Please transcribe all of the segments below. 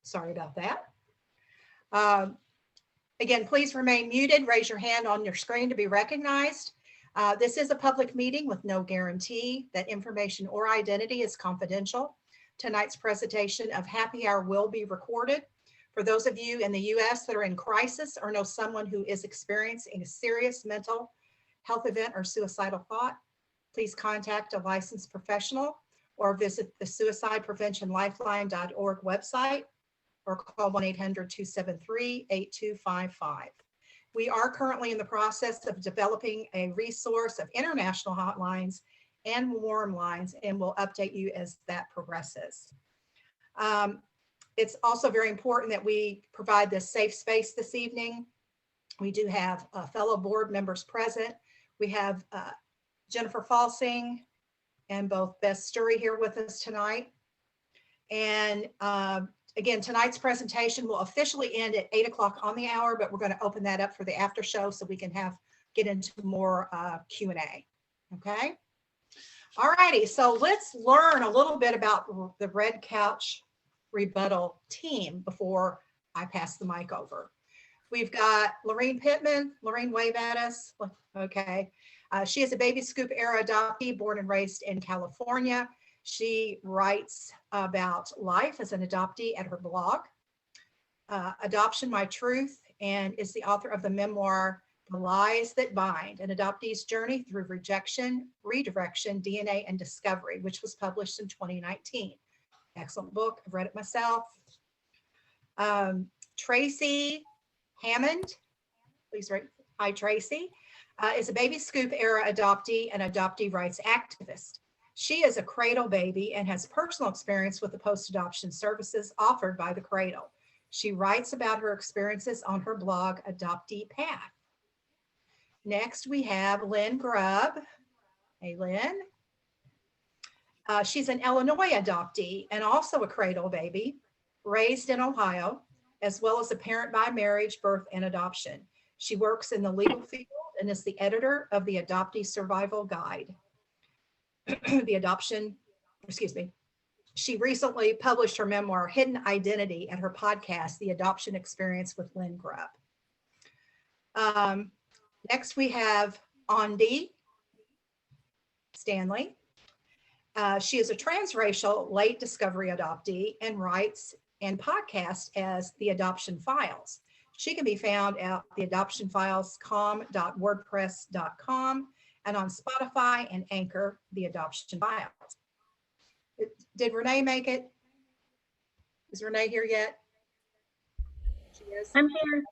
Sorry about that. Again, please remain muted. Raise your hand on your screen to be recognized. This is a public meeting with no guarantee that information or identity is confidential. Tonight's presentation of Happy Hour will be recorded. For those of you in the U.S. that are in crisis or know someone who is experiencing a serious mental health event or suicidal thought, please contact a licensed professional or visit the suicidepreventionlifeline.org website or call 1-800-273-8255. We are currently in the process of developing a resource of international hotlines and warm lines, and we'll update you as that progresses. It's also very important that we provide this safe space this evening. We do have fellow board members present. We have Jennifer Falsing and both Beth Sturry here with us tonight. And again, tonight's presentation will officially end at 8 o'clock on the hour, but we're going to open that up for the after show so we can get into more Q&A. Okay. All righty. So let's learn a little bit about the Red Couch Rebuttal team before I pass the mic over. We've got Laureen Pittman. Laureen, wave at us. Okay. She is a baby scoop era adoptee born and raised in California. She writes about life as an adoptee at her blog, Adoption, My Truth, and is the author of the memoir, The Lies That Bind, an adoptee's journey through rejection, redirection, DNA, and discovery, which was published in 2019. Excellent book. I've read it myself. Tracy Hammond, please write, hi Tracy, is a baby scoop era adoptee and adoptee rights activist. She is a Cradle baby and has personal experience with the post-adoption services offered by the Cradle. She writes about her experiences on her blog, Adoptee Path. Next, we have Lynn Grubb. Hey, Lynn. She's an Illinois adoptee and also a Cradle baby, raised in Ohio, as well as a parent by marriage, birth, and adoption. She works in the legal field and is the editor of the Adoptee Survival Guide. She recently published her memoir, Hidden Identity, and her podcast, The Adoption Experience with Lynn Grubb. Next, we have Adoptee Stanley. She is a transracial late discovery adoptee and writes and podcasts as The Adoption Files. She can be found at theadoptionfilescom.wordpress.com and on Spotify and Anchor, The Adoption Files. Did Renee make it? Is Renee here yet? She is. I'm here.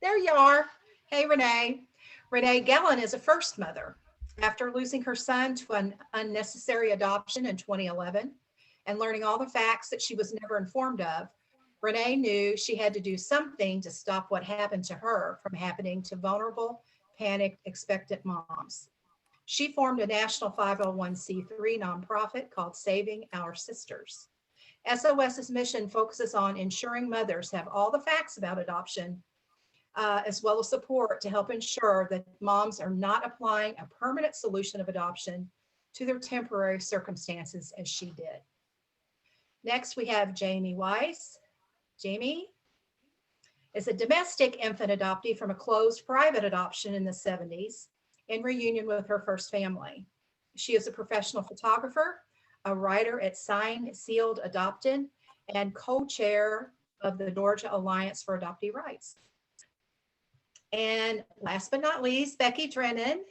There you are. Hey, Renee. Renee Gellin is a first mother. After losing her son to an unnecessary adoption in 2011 and learning all the facts that she was never informed of, Renee knew she had to do something to stop what happened to her from happening to vulnerable, panicked, expectant moms. She formed a national 501c3 nonprofit called Saving Our Sisters. SOS's mission focuses on ensuring mothers have all the facts about adoption, as well as support to help ensure that moms are not applying a permanent solution of adoption to their temporary circumstances as she did. Next, we have Jamie Weiss. Jamie is a domestic infant adoptee from a closed private adoption in the 70s in reunion with her first family. She is a professional photographer, a writer at Signed, Sealed, Adopted, and co-chair of the Georgia Alliance for Adoptee Rights. And last but not least, Becky Drennan.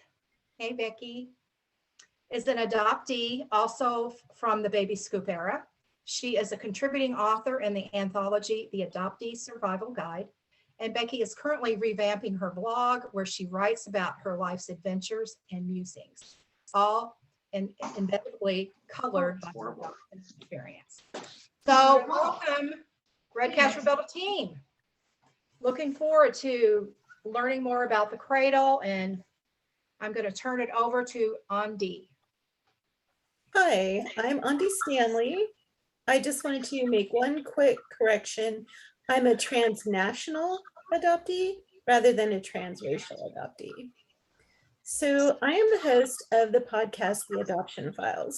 Hey, Becky, is an adoptee also from the baby scoop era. She is a contributing author in the anthology, The Adoptee Survival Guide. And Becky is currently revamping her blog where she writes about her life's adventures and musings, all inevitably colored by her adoption experience. So welcome, Red Couch Rebuttal team. Looking forward to learning more about the Cradle, and I'm going to turn it over to Adoptee. Hi, I'm Adoptee Stanley. I just wanted to make one quick correction. I'm a transnational adoptee rather than a transracial adoptee. So I am the host of the podcast, The Adoption Files.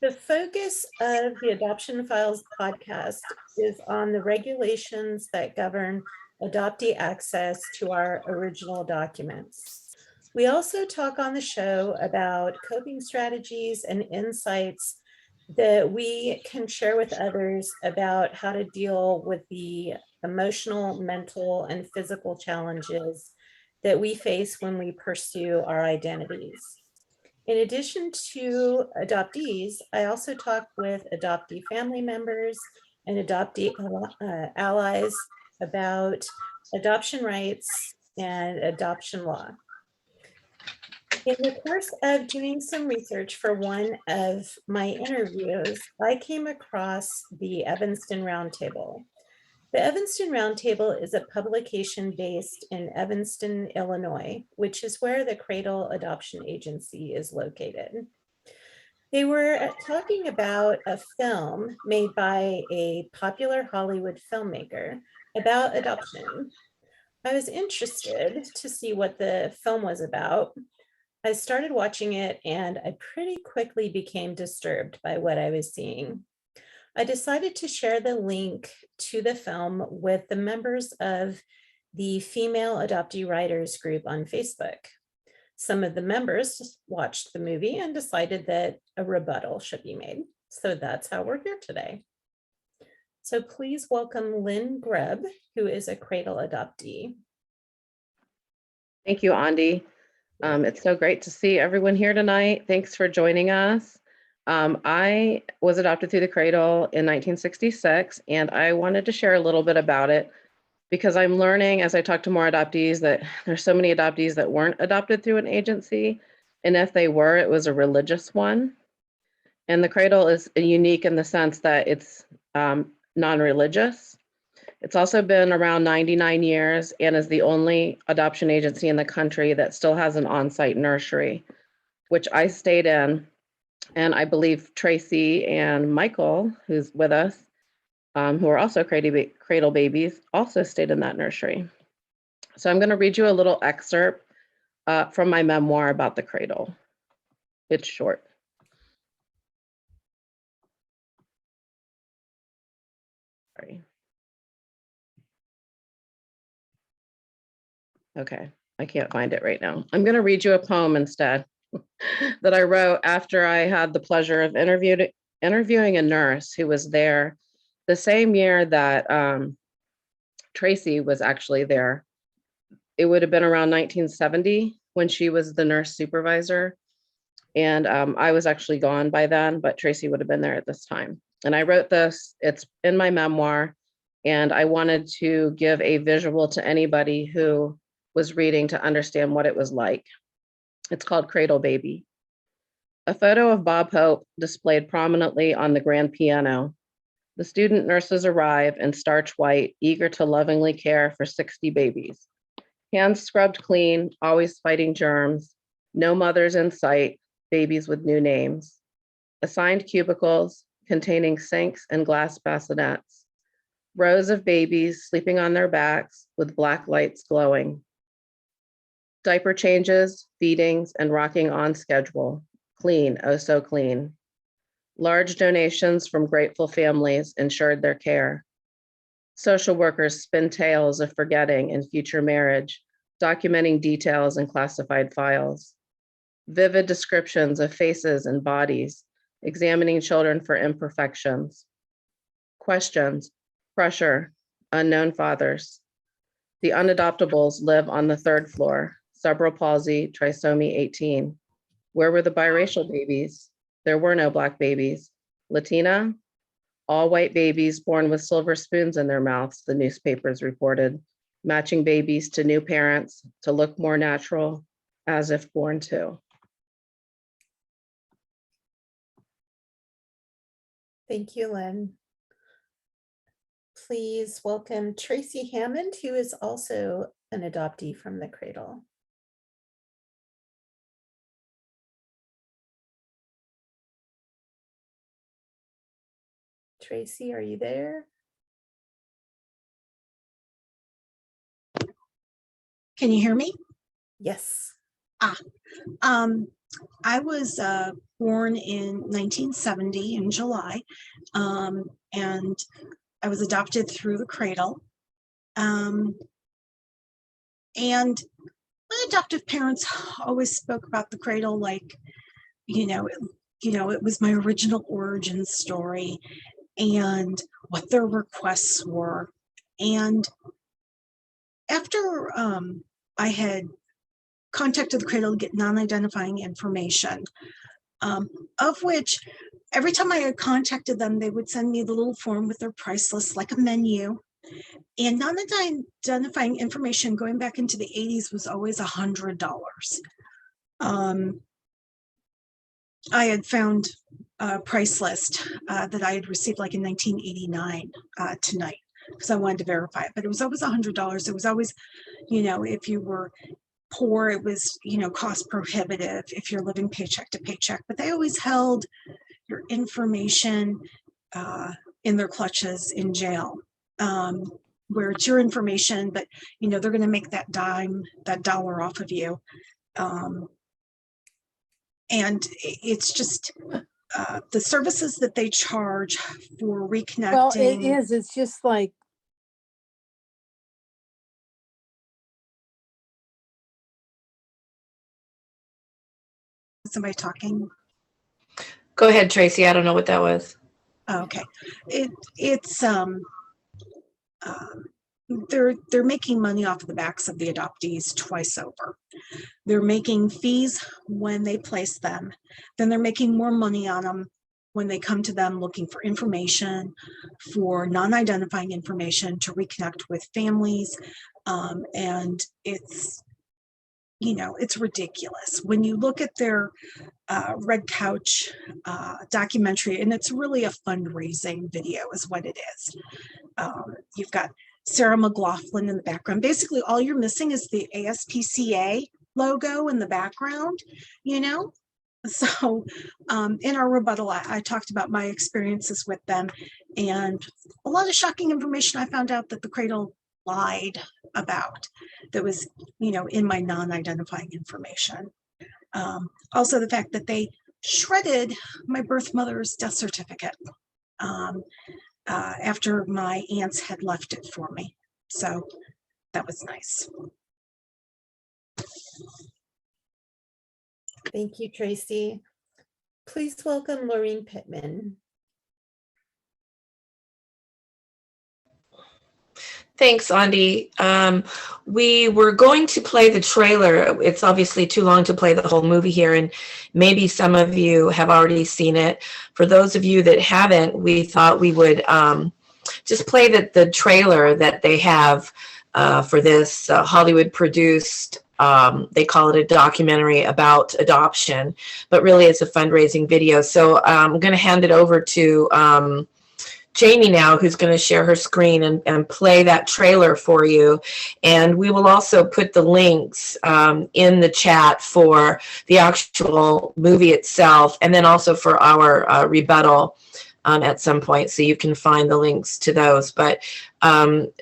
The focus of the Adoption Files podcast is on the regulations that govern adoptee access to our original documents. We also talk on the show about coping strategies and insights that we can share with others about how to deal with the emotional, mental, and physical challenges that we face when we pursue our identities. In addition to adoptees, I also talk with adoptee family members and adoptee allies about adoption rights and adoption law. In the course of doing some research for one of my interviews, I came across the Evanston Roundtable. The Evanston Roundtable is a publication based in Evanston, Illinois, which is where the Cradle Adoption Agency is located. They were talking about a film made by a popular Hollywood filmmaker about adoption. I was interested to see what the film was about. I started watching it and I pretty quickly became disturbed by what I was seeing. I decided to share the link to the film with the members of the Female Adoptee Writers group on Facebook. Some of the members watched the movie and decided that a rebuttal should be made. So that's how we're here today. So please welcome Lynn Grubb, who is a Cradle adoptee. Thank you, Andi. It's so great to see everyone here tonight. Thanks for joining us. I was adopted through the Cradle in 1966, and I wanted to share a little bit about it because I'm learning as I talk to more adoptees that there's so many adoptees that weren't adopted through an agency, and if they were, it was a religious one. And the Cradle is unique in the sense that it's non-religious. It's also been around 99 years and is the only adoption agency in the country that still has an on-site nursery, which I stayed in. And I believe Tracy and Michael, who's with us, who are also Cradle babies, also stayed in that nursery. So I'm going to read you a little excerpt from my memoir about the Cradle. It's short. Sorry. Okay, I can't find it right now. I'm going to read you a poem instead that I wrote after I had the pleasure of interviewing a nurse who was there the same year that Tracy was actually there. It would have been around 1970 when she was the nurse supervisor. And I was actually gone by then, but Tracy would have been there at this time. And I wrote this, it's in my memoir, and I wanted to give a visual to anybody who was reading to understand what it was like. It's called Cradle Baby. A photo of Bob Hope displayed prominently on the grand piano. The student nurses arrive in starch white, eager to lovingly care for 60 babies. Hands scrubbed clean, always fighting germs. No mothers in sight, babies with new names. Assigned cubicles containing sinks and glass bassinets. Rows of babies sleeping on their backs with black lights glowing. Diaper changes, feedings, and rocking on schedule. Clean, oh so clean. Large donations from grateful families ensured their care. Social workers spin tales of forgetting and future marriage, documenting details in classified files. Vivid descriptions of faces and bodies, examining children for imperfections. Questions, pressure, unknown fathers. The unadoptables live on the third floor. Cerebral palsy, trisomy 18. Where were the biracial babies? There were no Black babies. Latina? All white babies born with silver spoons in their mouths, the newspapers reported, matching babies to new parents to look more natural, as if born to. Thank you, Lynn. Please welcome Tracy Hammond, who is also an adoptee from the Cradle. Tracy, are you there? Can you hear me? Yes. I was born in 1970 in July, and I was adopted through the Cradle. And my adoptive parents always spoke about the Cradle like, it was my original origin story and what their requests were. And after I had contacted the Cradle to get non-identifying information, of which every time I had contacted them, they would send me the little form with their price list, like a menu. And non-identifying information going back into the 80s was always $100. I had found a price list that I had received like in 1989 tonight, because I wanted to verify it, but it was always $100. It was always, if you were poor, it was, cost prohibitive if you're living paycheck to paycheck, but they always held your information in their clutches in jail, where it's your information, but, they're going to make that dollar off of you. And it's just the services that they charge for reconnecting. Well, it is. It's just like, somebody talking. Go ahead, Tracy. I don't know what that was. Oh, okay. It's they're making money off of the backs of the adoptees twice over. They're making fees when they place them, then they're making more money on them when they come to them looking for information, for non-identifying information to reconnect with families. And it's, it's ridiculous. When you look at their Red Couch documentary, and it's really a fundraising video is what it is. You've got Sarah McLaughlin in the background. Basically, all you're missing is the ASPCA logo in the background, So in our rebuttal, I talked about my experiences with them, and a lot of shocking information I found out that the Cradle lied about that was, in my non-identifying information. Also, the fact that they shredded my birth mother's death certificate after my aunts had left it for me. So that was nice. Thank you, Tracy. Please welcome Laureen Pittman. Thanks, Andy. We were going to play the trailer. It's obviously too long to play the whole movie here, and maybe some of you have already seen it. For those of you that haven't, we thought we would just play the trailer that they have for this Hollywood-produced, they call it a documentary about adoption, but really it's a fundraising video. So I'm going to hand it over to Jamie now, who's going to share her screen and play that trailer for you. And we will also put the links in the chat for the actual movie itself, and then also for our rebuttal at some point, so you can find the links to those. But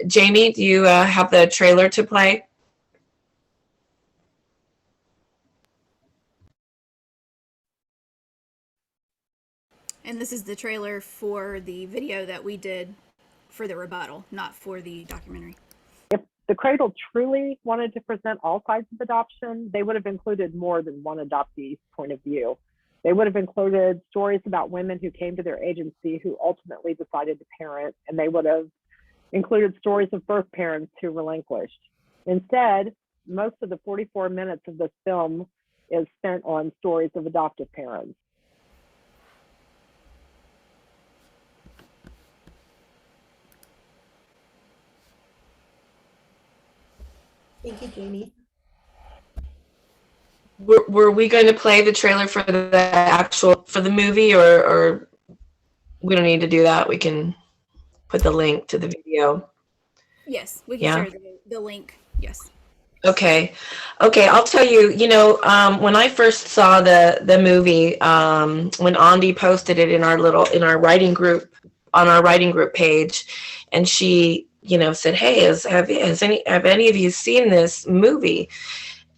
Jamie, do you have the trailer to play? And this is the trailer for the video that we did for the rebuttal, not for the documentary. If the Cradle truly wanted to present all sides of adoption, they would have included more than one adoptee's point of view. They would have included stories about women who came to their agency who ultimately decided to parent, and they would have included stories of birth parents who relinquished. Instead, most of the 44 minutes of this film is spent on stories of adoptive parents. Thank you, Jamie. Were we going to play the trailer for the movie, or we don't need to do that? We can put the link to the video. Yes, we can share the link. Yes. Okay. I'll tell you. When I first saw the movie, when Andy posted it in our writing group on our writing group page, and she said, "Hey, have any of you seen this movie?"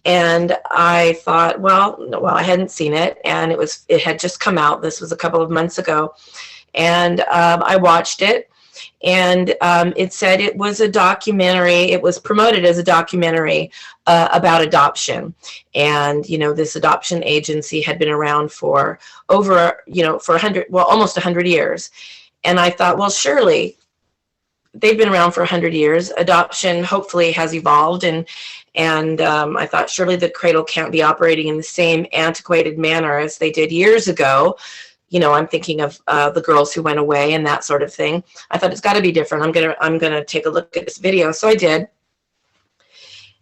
And I thought, well, I hadn't seen it, and it had just come out. This was a couple of months ago, and I watched it, and it said it was a documentary. It was promoted as a documentary about adoption, and this adoption agency had been around for over for almost 100 years, and I thought, well, surely they've been around for 100 years. Adoption hopefully has evolved, and I thought surely the Cradle can't be operating in the same antiquated manner as they did years ago. I'm thinking of the girls who went away and that sort of thing. I thought it's got to be different. I'm gonna take a look at this video. So I did,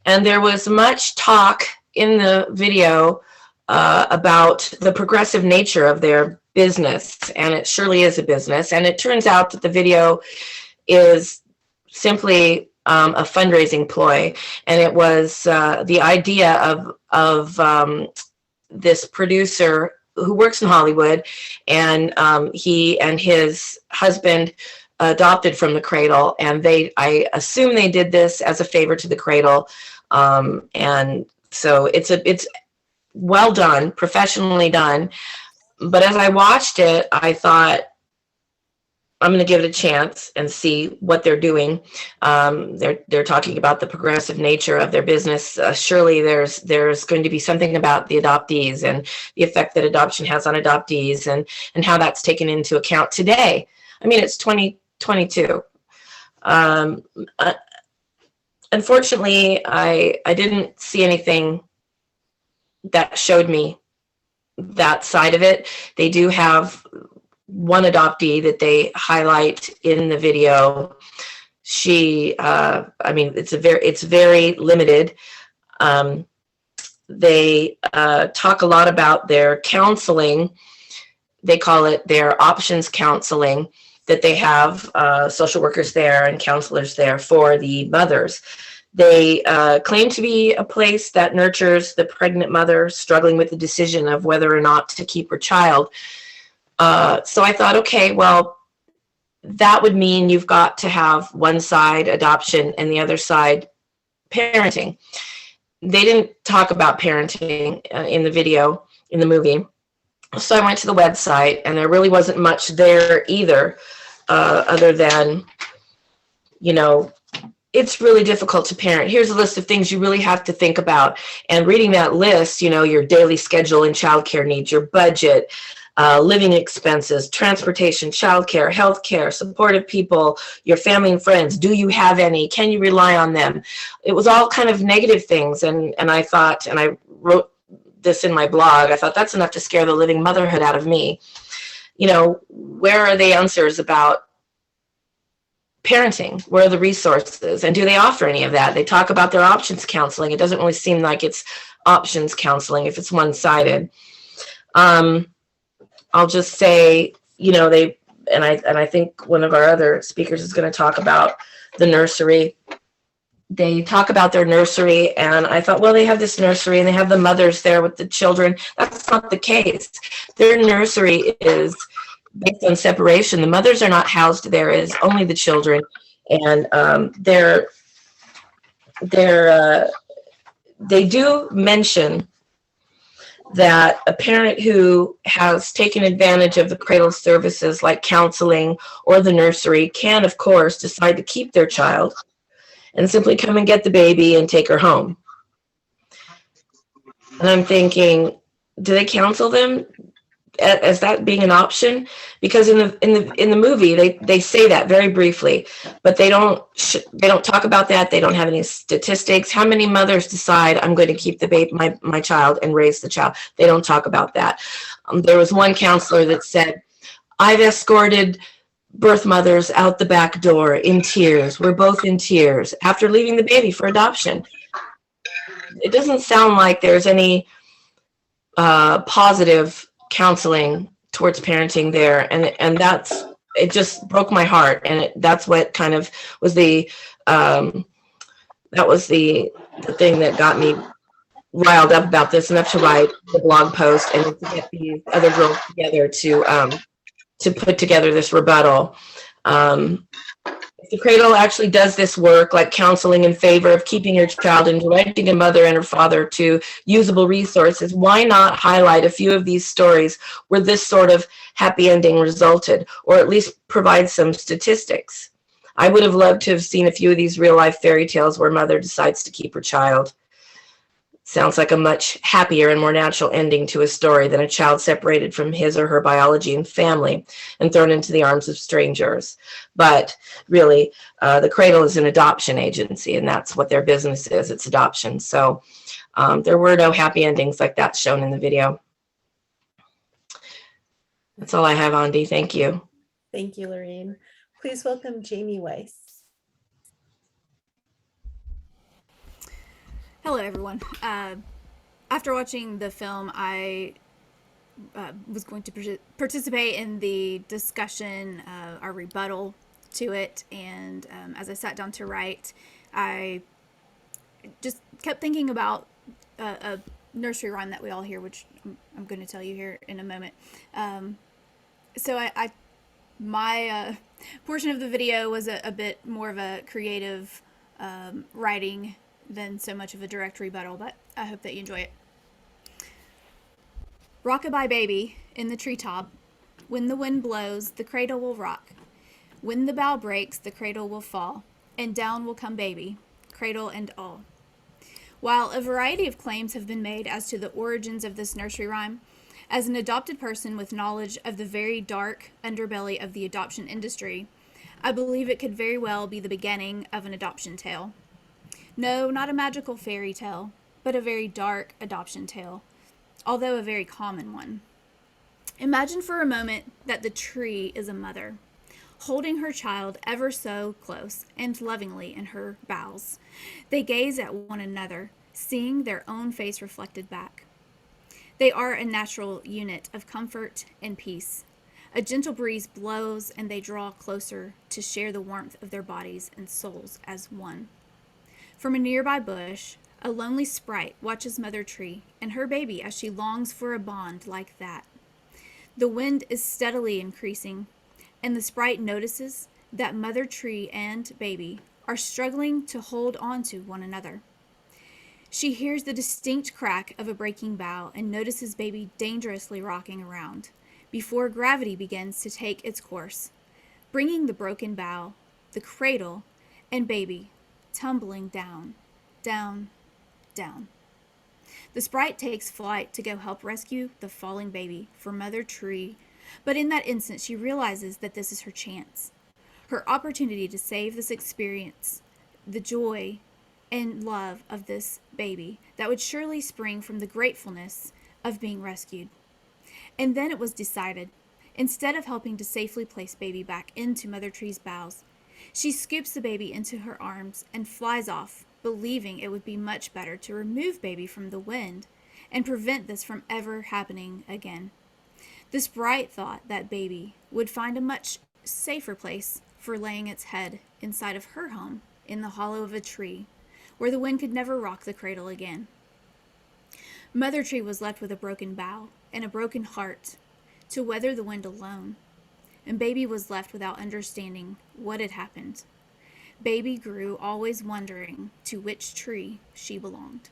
and there was much talk in the video about the progressive nature of their business, and it surely is a business. And it turns out that the video is simply a fundraising ploy, and it was the idea of this producer who works in Hollywood, and he and his husband adopted from the Cradle, and I assume they did this as a favor to the Cradle, and so it's well done, professionally done. But as I watched it, I thought, I'm going to give it a chance and see what they're doing. They're talking about the progressive nature of their business. Surely there's going to be something about the adoptees and the effect that adoption has on adoptees, and how that's taken into account today. I mean, it's 2022. Unfortunately, I didn't see anything that showed me that side of it. They do have one adoptee that they highlight in the video. She, I mean, it's very limited. They talk a lot about their counseling. They call it their options counseling, that they have social workers there and counselors there for the mothers. They claim to be a place that nurtures the pregnant mother struggling with the decision of whether or not to keep her child. So I thought, okay, well, that would mean you've got to have one side adoption and the other side parenting. They didn't talk about parenting in the video, in the movie. So I went to the website, and there really wasn't much there either, other than, it's really difficult to parent. Here's a list of things you really have to think about. And reading that list, your daily schedule and childcare needs, your budget, living expenses, transportation, childcare, healthcare, supportive people, your family and friends. Do you have any? Can you rely on them? It was all kind of negative things. And I thought, and I wrote this in my blog, I thought that's enough to scare the living motherhood out of me. Where are the answers about parenting? Where are the resources? And do they offer any of that? They talk about their options counseling. It doesn't really seem like it's options counseling if it's one-sided. I'll just say, I think one of our other speakers is going to talk about the nursery. They talk about their nursery, and I thought, well, they have this nursery and they have the mothers there with the children. That's not the case. Their nursery is based on separation. The mothers are not housed there, it is only the children. And they do mention that a parent who has taken advantage of the Cradle services like counseling or the nursery can, of course, decide to keep their child and simply come and get the baby and take her home. And I'm thinking, do they counsel them as that being an option? Because in the movie they say that very briefly, but they don't talk about that. They don't have any statistics. How many mothers decide, I'm going to keep the baby, my child, and raise the child? They don't talk about that. There was one counselor that said, I've escorted birth mothers out the back door in tears. We're both in tears after leaving the baby for adoption. It doesn't sound like there's any positive counseling towards parenting there, and it just broke my heart. And that's what kind of was the thing that got me riled up about this enough to write the blog post and to get these other girls together to put together this rebuttal. If the Cradle actually does this work, like counseling in favor of keeping your child and directing a mother and her father to usable resources, why not highlight a few of these stories where this sort of happy ending resulted, or at least provide some statistics? I would have loved to have seen a few of these real life fairy tales where mother decides to keep her child. Sounds like a much happier and more natural ending to a story than a child separated from his or her biology and family and thrown into the arms of strangers. But really, the Cradle is an adoption agency, and that's what their business is. It's adoption. So there were no happy endings like that shown in the video. That's all I have, Andi. Thank you. Thank you, Laureen. Please welcome Jamie Weiss. Hello, everyone. After watching the film, I was going to participate in the discussion, our rebuttal to it, and as I sat down to write, I just kept thinking about a nursery rhyme that we all hear, which I'm going to tell you here in a moment. So my portion of the video was a bit more of a creative writing than so much of a direct rebuttal, but I hope that you enjoy it. Rock-a-bye baby in the treetop. When the wind blows, the cradle will rock. When the bough breaks, the cradle will fall, and down will come baby, cradle and all. While a variety of claims have been made as to the origins of this nursery rhyme, as an adopted person with knowledge of the very dark underbelly of the adoption industry, I believe it could very well be the beginning of an adoption tale. No, not a magical fairy tale, but a very dark adoption tale, although a very common one. Imagine for a moment that the tree is a mother, holding her child ever so close and lovingly in her boughs. They gaze at one another, seeing their own face reflected back. They are a natural unit of comfort and peace. A gentle breeze blows and they draw closer to share the warmth of their bodies and souls as one. From a nearby bush, a lonely sprite watches Mother Tree and her baby as she longs for a bond like that. The wind is steadily increasing, and the sprite notices that Mother Tree and baby are struggling to hold on to one another. She hears the distinct crack of a breaking bough and notices baby dangerously rocking around before gravity begins to take its course, bringing the broken bough, the cradle, and baby tumbling down, down, down. The sprite takes flight to go help rescue the falling baby for Mother Tree, but in that instant she realizes that this is her chance, her opportunity to save this experience, the joy and love of this baby that would surely spring from the gratefulness of being rescued. And then it was decided, instead of helping to safely place baby back into Mother Tree's boughs, she scoops the baby into her arms and flies off, believing it would be much better to remove baby from the wind and prevent this from ever happening again. The sprite thought that baby would find a much safer place for laying its head inside of her home in the hollow of a tree, where the wind could never rock the cradle again. Mother Tree was left with a broken bough and a broken heart to weather the wind alone, and baby was left without understanding what had happened. Baby grew always wondering to which tree she belonged.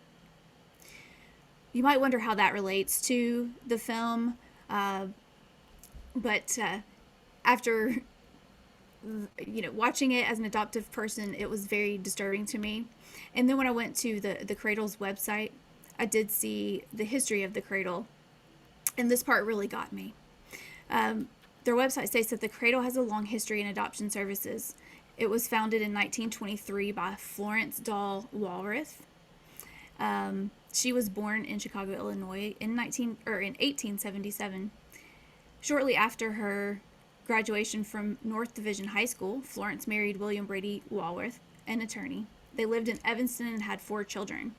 You might wonder how that relates to the film, but after watching it as an adoptive person, it was very disturbing to me. And then when I went to the Cradle's website, I did see the history of the Cradle, and this part really got me. Their website states that the Cradle has a long history in adoption services. It was founded in 1923 by Florence Dahl Walrath. She was born in Chicago, Illinois in 1877. Shortly after her graduation from North Division High School, Florence married William Brady Walrath, an attorney. They lived in Evanston and had 4 children.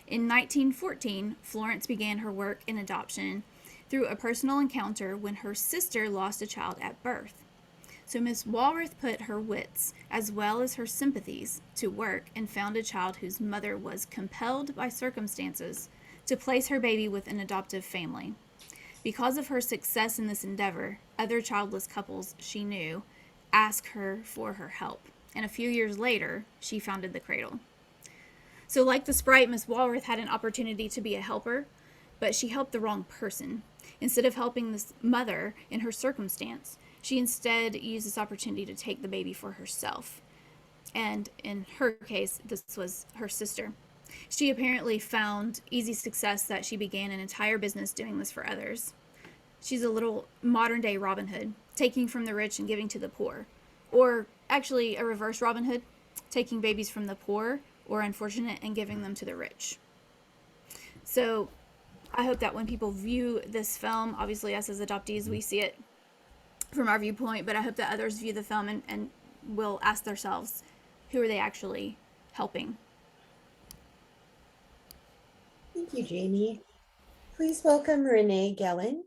In 1914, Florence began her work in adoption through a personal encounter when her sister lost a child at birth. So Miss Walrath put her wits as well as her sympathies to work and found a child whose mother was compelled by circumstances to place her baby with an adoptive family. Because of her success in this endeavor, other childless couples she knew asked her for her help. and a few years later, she founded the Cradle. So like the Sprite, Miss Walworth had an opportunity to be a helper, but she helped the wrong person. Instead of helping this mother in her circumstance, she instead used this opportunity to take the baby for herself. And in her case, this was her sister. She apparently found easy success that she began an entire business doing this for others. She's a little modern day Robin Hood, taking from the rich and giving to the poor. Or actually a reverse Robin Hood, taking babies from the poor or unfortunate and giving them to the rich. So I hope that when people view this film, obviously us as adoptees, we see it from our viewpoint, but I hope that others view the film and will ask themselves, who are they actually helping? Thank you, Jamie. Please welcome Renee Gellin.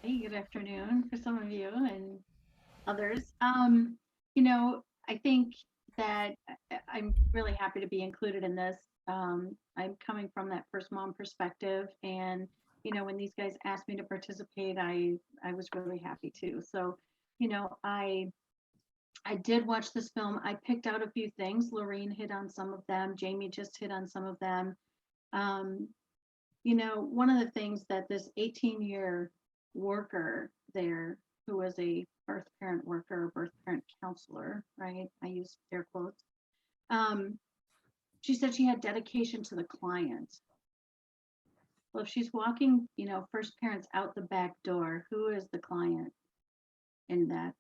Hey, good afternoon for some of you and others. I think that I'm really happy to be included in this. I'm coming from that first mom perspective, and when these guys asked me to participate, I was really happy too. So, I did watch this film. I picked out a few things. Laureen hit on some of them. Jamie just hit on some of them. One of the things that this 18-year worker there, who was a birth parent worker, birth parent counselor, right? I use air quotes. She said she had dedication to the client. Well, if she's walking, first parents out the back door, who is the client in that?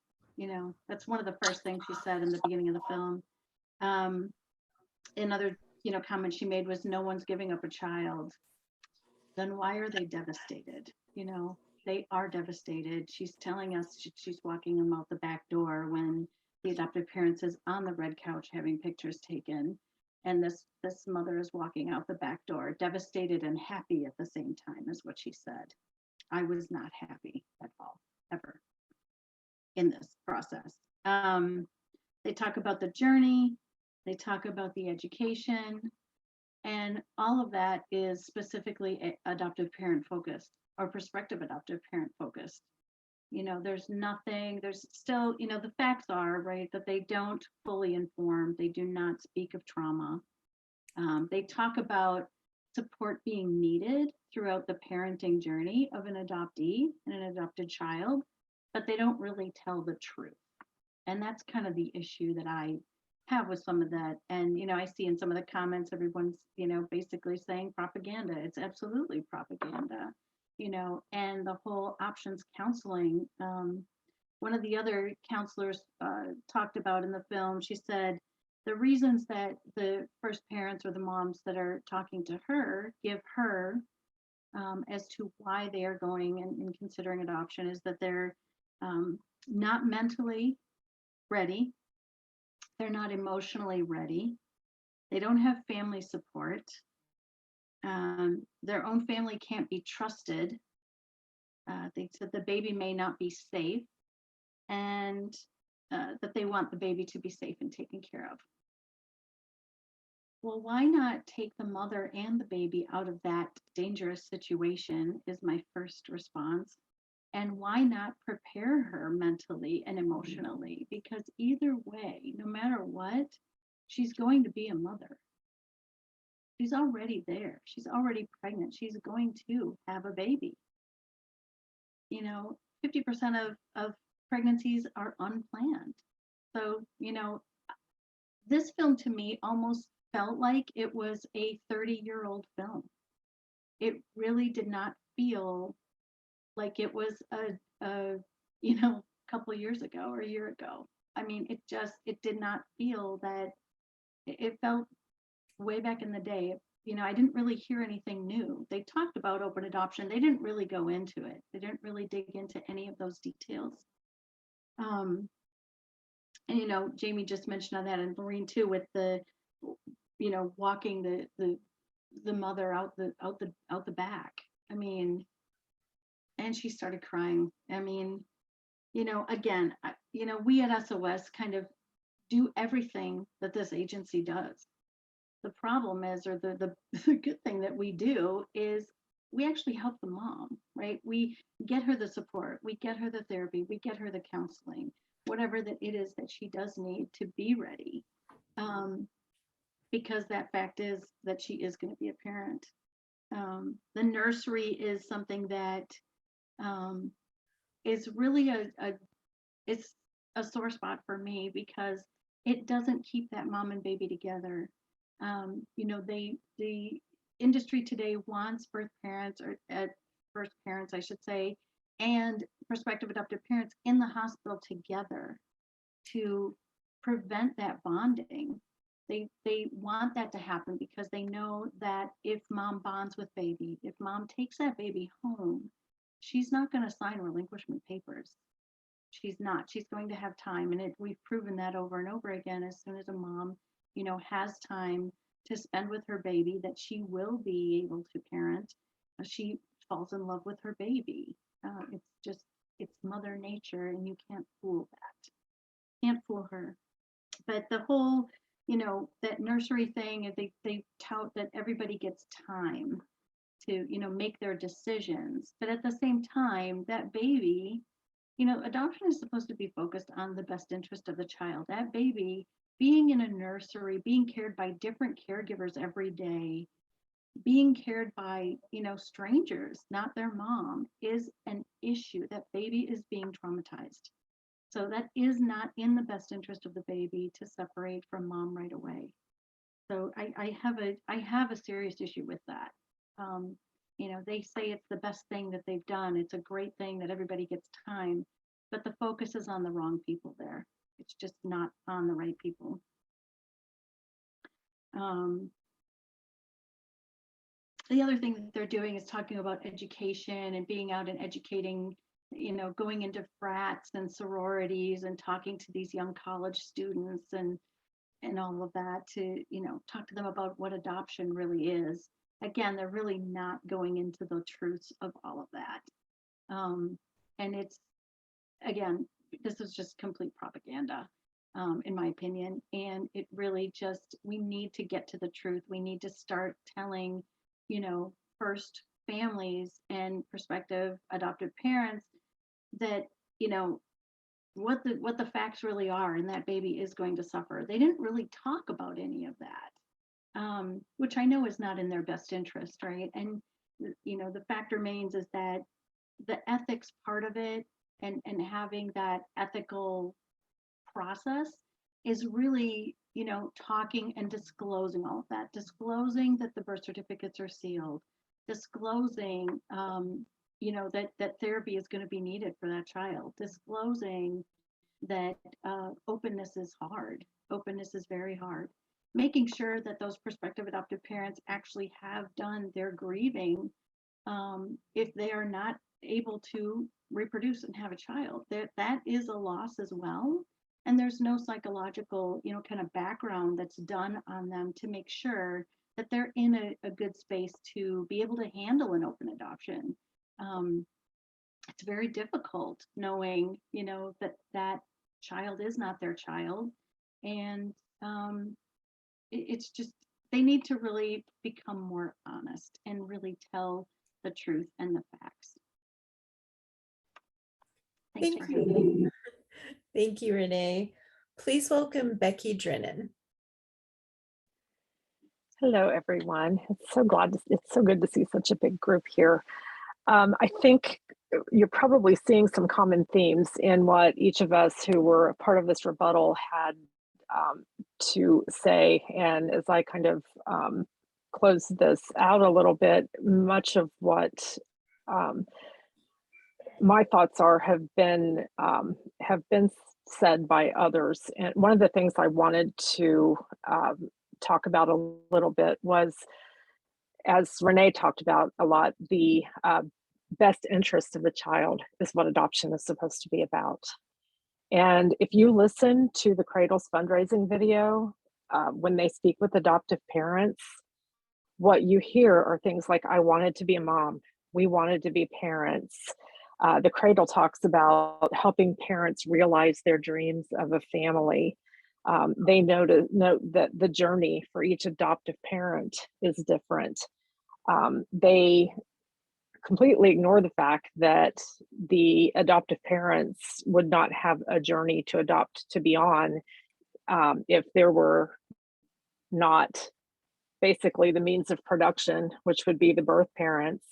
That's one of the first things she said in the beginning of the film. Another, comment she made was, no one's giving up a child. Then why are they devastated? They are devastated. She's telling us she's walking them out the back door when the adoptive parents is on the red couch having pictures taken. And this mother is walking out the back door, devastated and happy at the same time, is what she said. I was not happy at all, ever, in this process. They talk about the journey. They talk about the education. And all of that is specifically adoptive parent focused or prospective adoptive parent focused. There's still, the facts are, right, that they don't fully inform. They do not speak of trauma. They talk about support being needed throughout the parenting journey of an adoptee and an adopted child, but they don't really tell the truth. And that's kind of the issue that I have with some of that. And, I see in some of the comments, everyone's, basically saying propaganda. It's absolutely propaganda, and the whole options counseling. One of the other counselors talked about in the film, she said, the reasons that the first parents or the moms that are talking to her give her as to why they are going and considering adoption is that they're not mentally ready. They're not emotionally ready. They don't have family support. Their own family can't be trusted. They said the baby may not be safe, and that they want the baby to be safe and taken care of. Well, why not take the mother and the baby out of that dangerous situation is my first response. And why not prepare her mentally and emotionally? Because either way, no matter what, she's going to be a mother. She's already there. She's already pregnant. She's going to have a baby. 50% of pregnancies are unplanned. So, this film to me almost felt like it was a 30-year-old film. It really did not feel like it was a couple of years ago or a year ago. I mean, it did not feel that. It felt way back in the day. I didn't really hear anything new. They talked about open adoption. They didn't really go into it. They didn't really dig into any of those details. And Jamie just mentioned on that, and Laureen too, with the walking the mother out the back. I mean, and she started crying. I mean, again, we at SOS kind of do everything that this agency does. The problem is, or the good thing that we do is we actually help the mom, right? We get her the support, we get her the therapy, we get her the counseling. whatever that it is that she does need to be ready. Because that fact is that she is going to be a parent. The nursery is something that is really it's a sore spot for me, because it doesn't keep that mom and baby together. You know, the industry today wants birth parents, or birth parents, I should say, and prospective adoptive parents in the hospital together to prevent that bonding. They want that to happen because they know that if mom bonds with baby, if mom takes that baby home, she's not going to sign relinquishment papers. She's not. She's going to have time, and we've proven that over and over again. As soon as a mom, you know, has time to spend with her baby, that she will be able to parent. She falls in love with her baby. It's mother nature, and you can't fool that. Can't fool her. But the whole, you know, that nursery thing, they tout that everybody gets time to, you know, make their decisions. But at the same time, that baby, you know, adoption is supposed to be focused on the best interest of the child. That baby being in a nursery, being cared by different caregivers every day, being cared by, you know, strangers, not their mom, is an issue. That baby is being traumatized. So that is not in the best interest of the baby to separate from mom right away. So I have a serious issue with that. You know, they say it's the best thing that they've done. It's a great thing that everybody gets time, but the focus is on the wrong people there. It's just not on the right people. The other thing that they're doing is talking about education and being out and educating, you know, going into frats and sororities and talking to these young college students and all of that, to, you know, talk to them about what adoption really is. Again, they're really not going into the truths of all of that. And it's, again, this is just complete propaganda, in my opinion. And it really just, we need to get to the truth. We need to start telling, you know, first families and prospective adoptive parents that, you know, what the facts really are, and that baby is going to suffer. They didn't really talk about any of that, which I know is not in their best interest, right? And, you know, the fact remains is that the ethics part of it, and having that ethical process, is really, you know, talking and disclosing all of that, disclosing that the birth certificates are sealed, disclosing, you know, that therapy is going to be needed for that child, disclosing that openness is hard. Openness is very hard. Making sure that those prospective adoptive parents actually have done their grieving, if they are not able to reproduce and have a child. That is a loss as well. And there's no psychological, you know, kind of background that's done on them to make sure that they're in a good space to be able to handle an open adoption. It's very difficult knowing, you know, that child is not their child. And it's just, they need to really become more honest and really tell the truth and the facts. Thanks for having me. Thank you, Renee. Please welcome Becky Drennan. Hello, everyone. It's so good to see such a big group here. I think you're probably seeing some common themes in what each of us who were a part of this rebuttal had to say. And as I kind of close this out a little bit, much of what my thoughts have been said by others. And one of the things I wanted to talk about a little bit was, as Renee talked about a lot, the best interest of the child is what adoption is supposed to be about. And if you listen to the Cradle's fundraising video, when they speak with adoptive parents, what you hear are things like, I wanted to be a mom, we wanted to be parents. The Cradle talks about helping parents realize their dreams of a family. They note that the journey for each adoptive parent is different. They completely ignore the fact that the adoptive parents would not have a journey to adopt to be on if there were not basically the means of production, which would be the birth parents,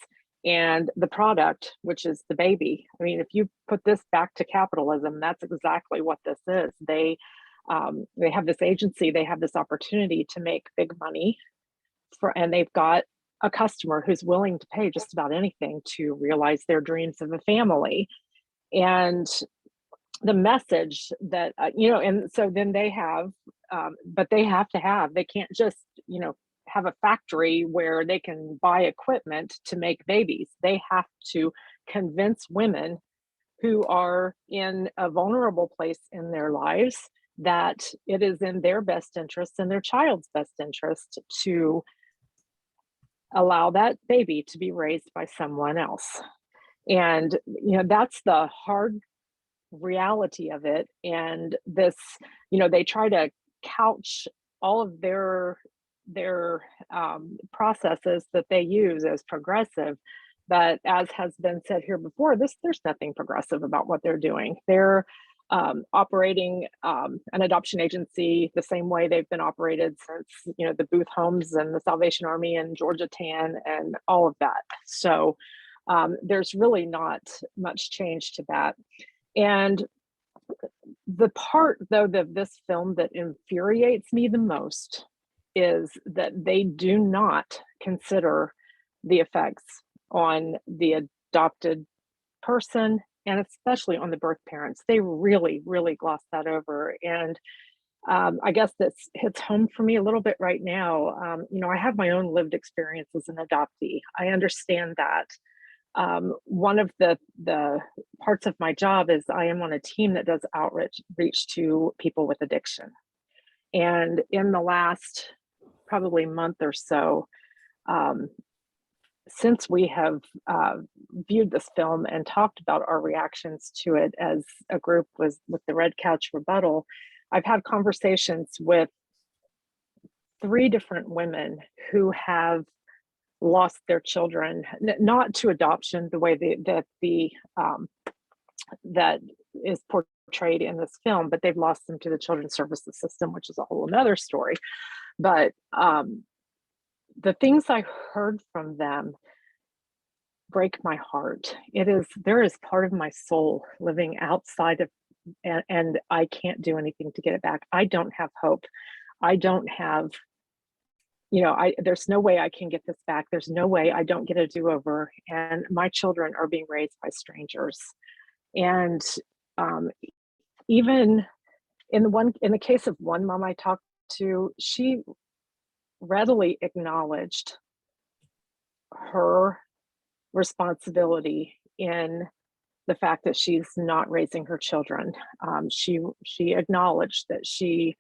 and the product, which is the baby. I mean, if you put this back to capitalism, that's exactly what this is. They have this agency, they have this opportunity to make big money and they've got a customer who's willing to pay just about anything to realize their dreams of a family. And the message that, and so then they have, but they have to have, they can't just, have a factory where they can buy equipment to make babies. They have to convince women who are in a vulnerable place in their lives that it is in their best interest and their child's best interest to allow that baby to be raised by someone else. And, that's the hard reality of it. And this, they try to couch all of their processes that they use as progressive, but as has been said here before, there's nothing progressive about what they're doing. They're operating an adoption agency the same way they've been operated since the Booth Homes and the Salvation Army and Georgia Tan and all of that. So there's really not much change to that. And the part, though, of this film that infuriates me the most is that they do not consider the effects on the adopted person and especially on the birth parents. They really, really gloss that over. And I guess this hits home for me a little bit right now. I have my own lived experience as an adoptee. I understand that. One of the parts of my job is I am on a team that does outreach to people with addiction. And in the last probably month or so, since we have viewed this film and talked about our reactions to it as a group with the Red Couch Rebuttal, I've had conversations with 3 different women who have lost their children, not to adoption the way that is portrayed in this film, but they've lost them to the children's services system, which is a whole another story. But the things I heard from them break my heart. There is part of my soul living outside of, and I can't do anything to get it back. I don't have hope. I don't have, there's no way I can get this back. There's no way I don't get a do-over. And my children are being raised by strangers. And even in the case of one mom I talked to, she readily acknowledged her responsibility in the fact that she's not raising her children. She acknowledged that she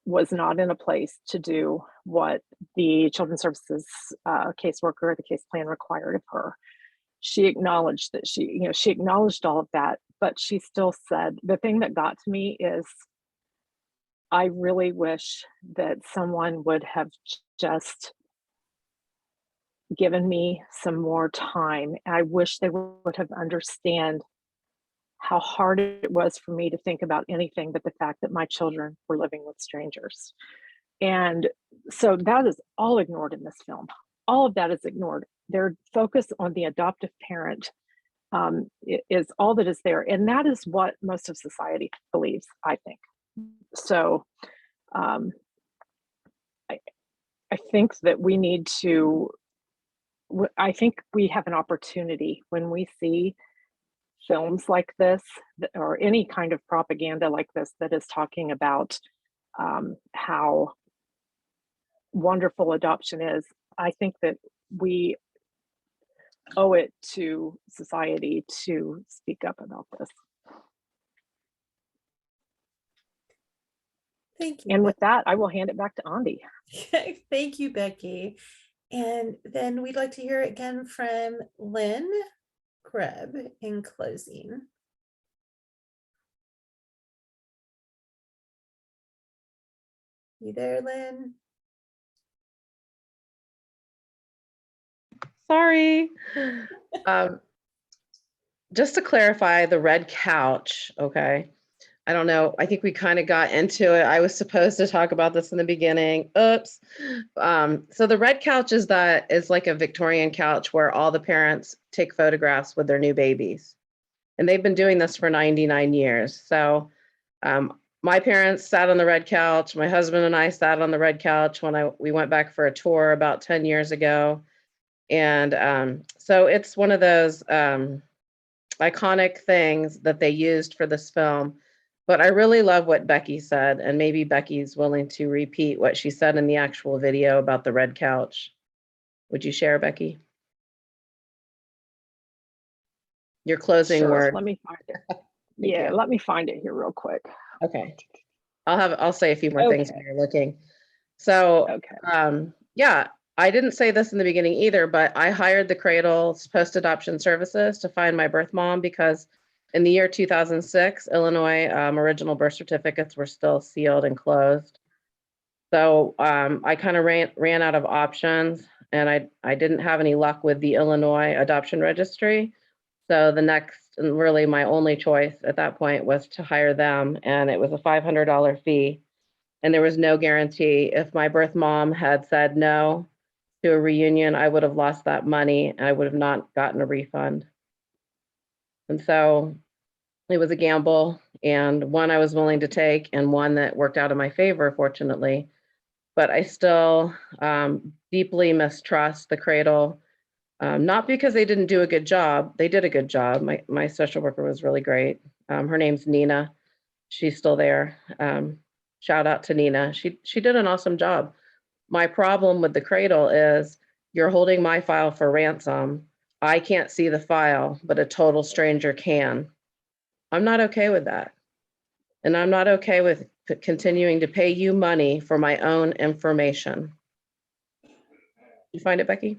was not in a place to do what the children's services caseworker, the case plan required of her. She acknowledged that she acknowledged all of that, but she still said, the thing that got to me is, I really wish that someone would have just given me some more time. I wish they would have understand how hard it was for me to think about anything but the fact that my children were living with strangers. And so that is all ignored in this film. All of that is ignored. Their focus on the adoptive parent is all that is there. And that is what most of society believes, I think. So I think that we need to, I think we have an opportunity when we see films like this or any kind of propaganda like this that is talking about how wonderful adoption is. I think that we owe it to society to speak up about this. Thank you. And with that, I will hand it back to Andi. Thank you, Becky. And then we'd like to hear again from Lynn Grubb in closing. You there, Lynn? Sorry. Just to clarify the Red Couch, okay? I don't know. I think we kind of got into it. I was supposed to talk about this in the beginning. Oops. So the Red Couch is like a Victorian couch where all the parents take photographs with their new babies. And they've been doing this for 99 years. So my parents sat on the Red Couch. My husband and I sat on the Red Couch when we went back for a tour about 10 years ago. And so it's one of those iconic things that they used for this film. But I really love what Becky said, and maybe Becky's willing to repeat what she said in the actual video about the Red Couch. Would you share, Becky? Your closing Sure, word. let me find it. Yeah, let me find it here real quick. Okay. I'll say a few more things Okay. when you're looking. So, Okay. yeah, I didn't say this in the beginning either, but I hired the Cradle's post-adoption services to find my birth mom because in the year 2006, Illinois original birth certificates were still sealed and closed. So I kind of ran out of options, and I didn't have any luck with the Illinois adoption registry. So the next, and really my only choice at that point, was to hire them, and it was a $500 fee. And there was no guarantee. If my birth mom had said no to a reunion, I would have lost that money, and I would have not gotten a refund. And so it was a gamble, and one I was willing to take, and one that worked out in my favor, fortunately. But I still deeply mistrust the Cradle, not because they didn't do a good job. They did a good job. My social worker was really great. Her name's Nina. She's still there. Shout out to Nina. She did an awesome job. My problem with the Cradle is you're holding my file for ransom. I can't see the file, but a total stranger can. I'm not okay with that. And I'm not okay with continuing to pay you money for my own information. You find it, Becky?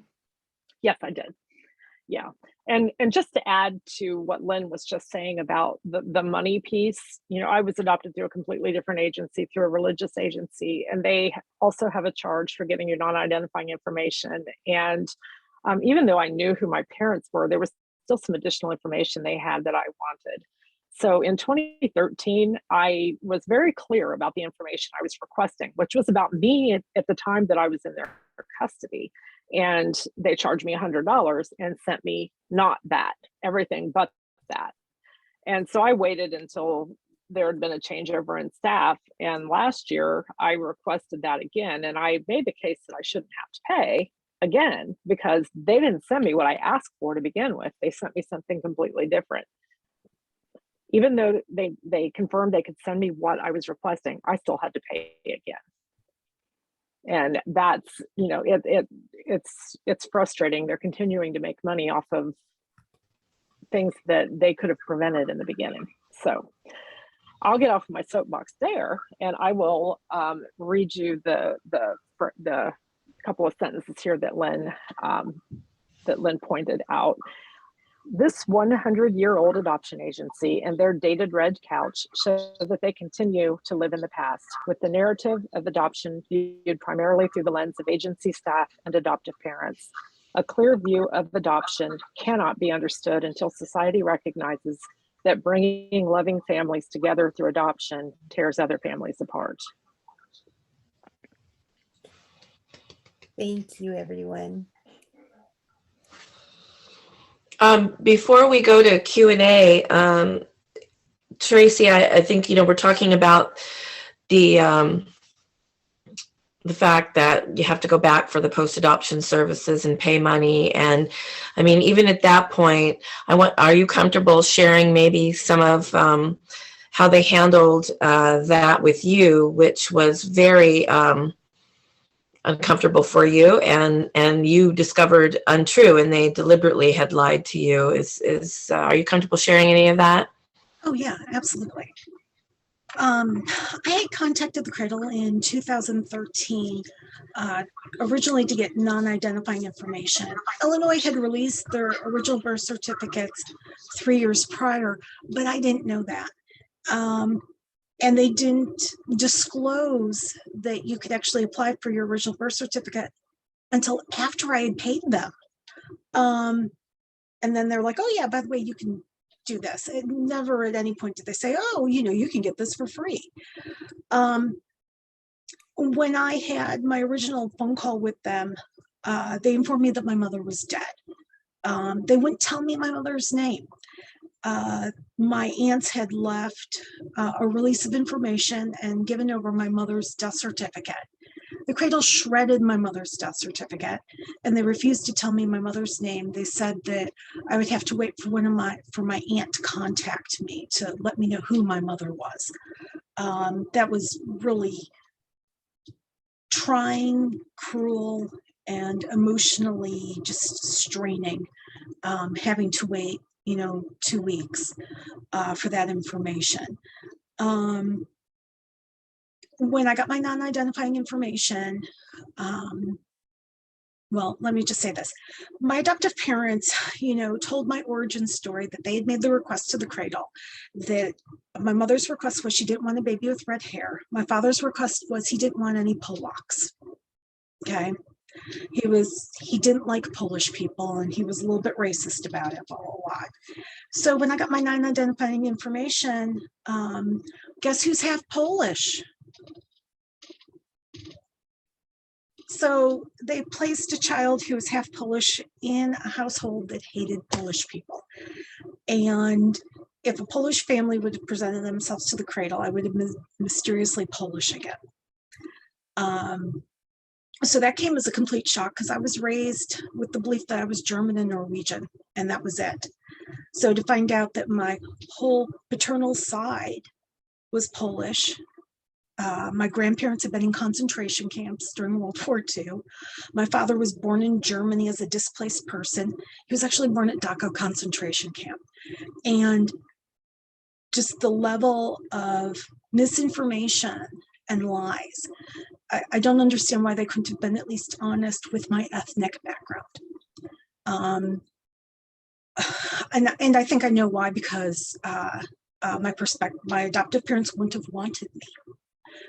Yes, I did. Yeah. And just to add to what Lynn was just saying about the money piece, you know, I was adopted through a completely different agency, through a religious agency, and they also have a charge for giving you non-identifying information. And even though I knew who my parents were, there was still some additional information they had that I wanted. So in 2013, I was very clear about the information I was requesting, which was about me at the time that I was in their custody. And they charged me $100 and sent me not that, everything but that. And so I waited until there had been a changeover in staff. And last year I requested that again. And I made the case that I shouldn't have to pay again because they didn't send me what I asked for to begin with. They sent me something completely different. Even though they confirmed they could send me what I was requesting, I still had to pay again. And that's, you know, it's frustrating. They're continuing to make money off of things that they could have prevented in the beginning. So I'll get off my soapbox there, and I will read you the couple of sentences here that Lynn pointed out. This 100-year-old adoption agency and their dated Red Couch show that they continue to live in the past, with the narrative of adoption viewed primarily through the lens of agency staff and adoptive parents. A clear view of adoption cannot be understood until society recognizes that bringing loving families together through adoption tears other families apart. Thank you, everyone. Before we go to Q&A, Tracy, I think, you know, we're talking about the fact that you have to go back for the post-adoption services and pay money. And I mean, even at that point, are you comfortable sharing maybe some of how they handled that with you, which was very uncomfortable for you, and you discovered untrue, and they deliberately had lied to you? Are you comfortable sharing any of that? Oh yeah, absolutely. I had contacted the Cradle in 2013, originally to get non-identifying information. Illinois had released their original birth certificates 3 years prior, but I didn't know that. And they didn't disclose that you could actually apply for your original birth certificate until after I had paid them. And then they're like, oh yeah, by the way, you can do this. And never at any point did they say, oh, you can get this for free. When I had my original phone call with them, they informed me that my mother was dead. They wouldn't tell me my mother's name. My aunts had left a release of information and given over my mother's death certificate. The Cradle shredded my mother's death certificate, and they refused to tell me my mother's name. They said that I would have to wait for my aunt to contact me to let me know who my mother was. That was really trying, cruel, and emotionally just straining, having to wait 2 weeks for that information. When I got my non-identifying information, well, let me just say this. My adoptive parents, told my origin story that they had made the request to the Cradle, that my mother's request was she didn't want a baby with red hair. My father's request was he didn't want any Polacks. Okay. He didn't like Polish people, and he was a little bit racist about it, a lot. So when I got my non-identifying information, guess who's half Polish? So they placed a child who was half Polish in a household that hated Polish people. And if a Polish family would have presented themselves to the Cradle, I would have been mysteriously Polish again. So that came as a complete shock because I was raised with the belief that I was German and Norwegian, and that was it. So to find out that my whole paternal side was Polish. My grandparents had been in concentration camps during World War II. My father was born in Germany as a displaced person. He was actually born at Dachau concentration camp. And just the level of misinformation and lies. I don't understand why they couldn't have been at least honest with my ethnic background. And I think I know why, because my adoptive parents wouldn't have wanted me.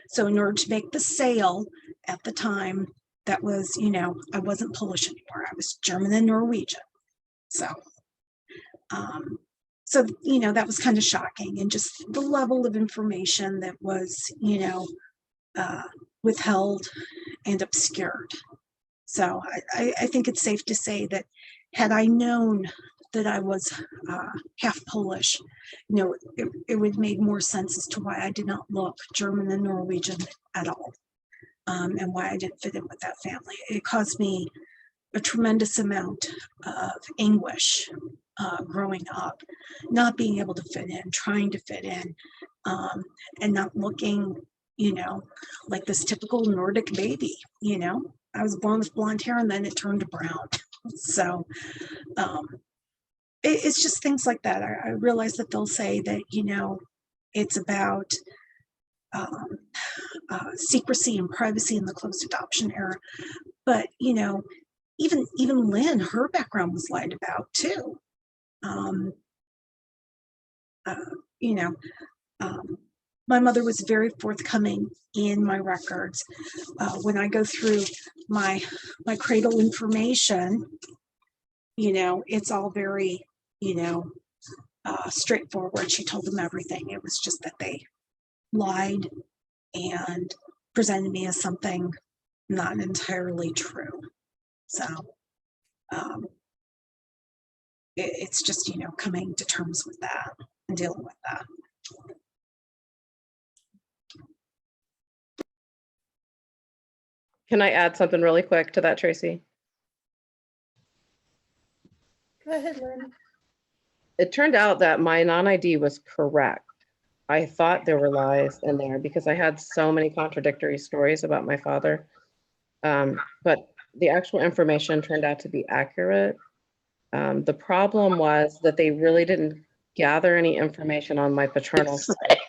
So in order to make the sale at the time, that was, I wasn't Polish anymore. I was German and Norwegian. So, that was kind of shocking, and just the level of information that was, withheld and obscured. So I think it's safe to say that had I known that I was half Polish, it would make more sense as to why I did not look German and Norwegian at all, and why I didn't fit in with that family. It caused me a tremendous amount of anguish growing up, not being able to fit in, trying to fit in, and not looking, like this typical Nordic baby. I was born with blonde hair and then it turned brown. So it's just things like that. I realize that they'll say that, it's about secrecy and privacy in the closed adoption era. But, even Lynn, her background was lied about too. My mother was very forthcoming in my records. When I go through my Cradle information, it's all very, straightforward. She told them everything. It was just that they lied and presented me as something not entirely true. So it's just, coming to terms with that and dealing with that. Can I add something really quick to that, Tracy? Go ahead, Lynn. It turned out that my non-ID was correct. I thought there were lies in there because I had so many contradictory stories about my father. But the actual information turned out to be accurate. The problem was that they really didn't gather any information on my paternal side.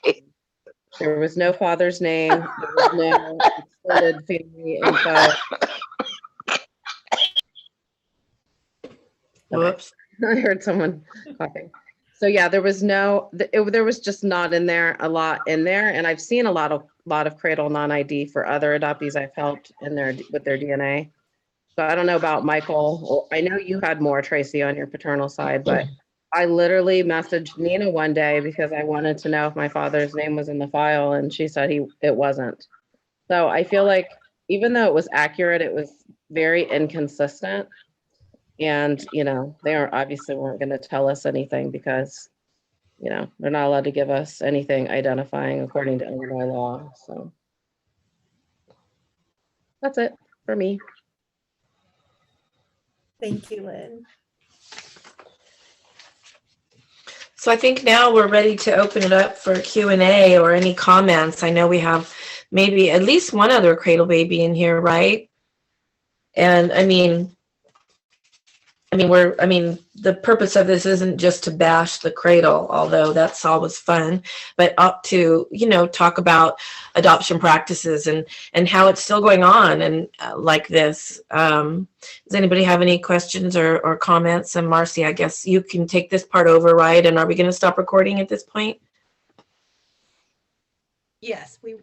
There was no father's name. There was no extended family info. Whoops. I heard someone coughing. So yeah, there was there was just not a lot in there. And I've seen a lot of Cradle non-ID for other adoptees I've helped with their DNA. So I don't know about Michael. I know you had more, Tracy, on your paternal side, but I literally messaged Nina one day because I wanted to know if my father's name was in the file, and she said it wasn't. So I feel like even though it was accurate, it was very inconsistent. And, they weren't going to tell us anything because, they're not allowed to give us anything identifying according to Illinois law. So that's it for me. Thank you, Lynn. So I think now we're ready to open it up for Q&A or any comments. I know we have maybe at least one other cradle baby in here, right? And the purpose of this isn't just to bash the cradle, although that's always fun, but up to, talk about adoption practices and how it's still going on and like this. Does anybody have any questions or comments? And Marcy, I guess you can take this part over, right? And are we going to stop recording at this point? Yes, we